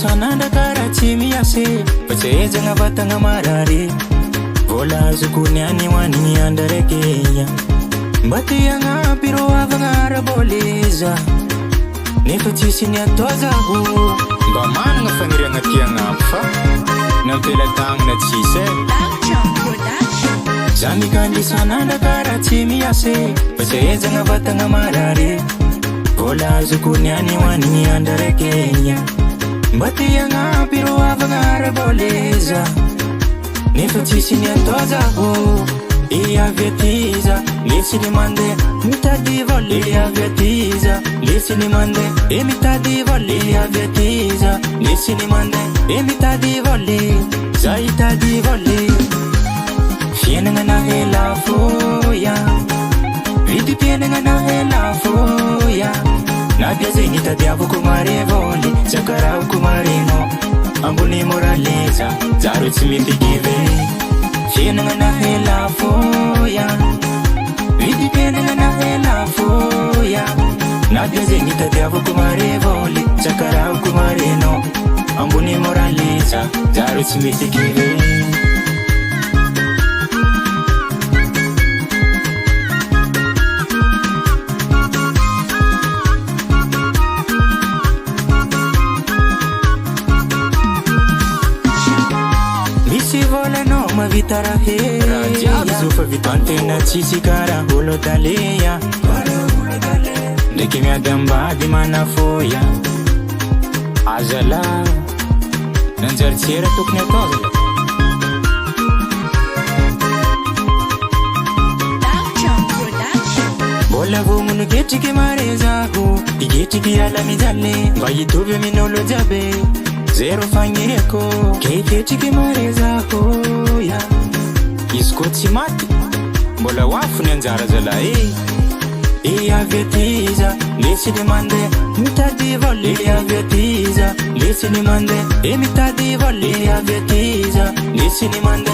Sananda karachi miase pachezanga vatanga marare vola zukuniani wani andare Kenya mbati yanga piro avanga boleza nefatisi ni atoza hu bamana ngafangiri ngatianga fa nampela tang na chise Zani kandi sananda karachi miase pachezanga vatanga marare vola zukuniani wani andare Kenya mbati yanga piro avanga boleza nefatisi ni atoza hu aviatiza listen mande mitadi volle aviatiza listen mande mitadi volle aviatiza listen mande mitadi volle zaitadi volle fienanga na hela foya vidi fienanga na hela foya nadia zenita diavo kumare volle zakara kumarino ambuni moraleza zaru simiti give fienanga na hela foya vidi fienanga na hela foya nadia zenita diavo kumare volle zakara kumarino ambuni moraleza zaru simiti give vitara he zufa vitantena chisikara holo daleya ndeke miadamba di mana foya azala nanjarchera tukne tozla bola vumunu getike marezago igetike ala mizalle vayitube minolo jabe zero fangireko keitechike marezago ya iskoti mati bola wafu nyanzara zala aviatiza listen mande mitadi volle aviatiza listen mande mitadi volle aviatiza listen mande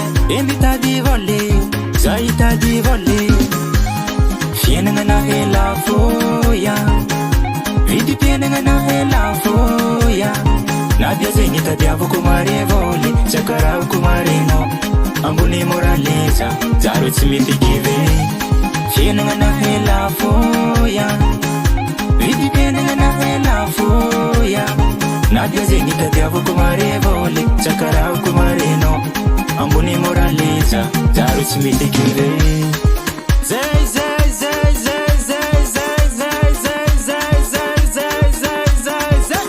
mitadi volle zaitadi volle fienanga na hela foya vidi fienanga na hela foya nadia zenita diavo kumare volle zakara kumarino ambuni moraleza zaru simiti give fienanga na hela foya vidi fienanga na hela foya nadia zenita diavo kumare volle zakara kumarino ambuni moraleza zaru simiti give zay zay zay zay zay zay zay zay zay zay zay zay zay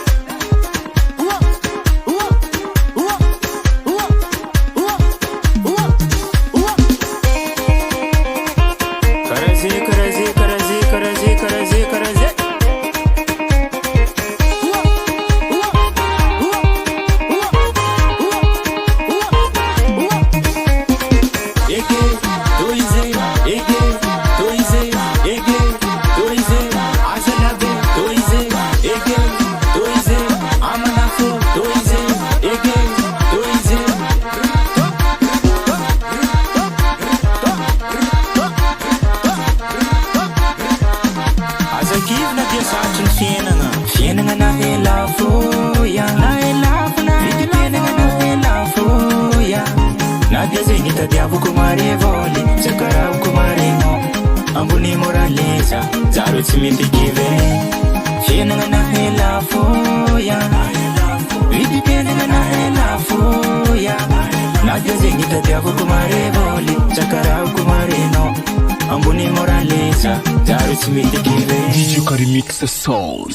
fienanga na hela foya na hela foya vidi fienanga na hela foya nadia zenita diavo kumare volle zakara kumarino ambuni moraleza zaru simiti give fienanga na hela foya vidi fienanga na hela foya nadia zenita diavo kumare volle zakara kumarino ambuni moraleza zaru simiti give DJ Kari mix the soul.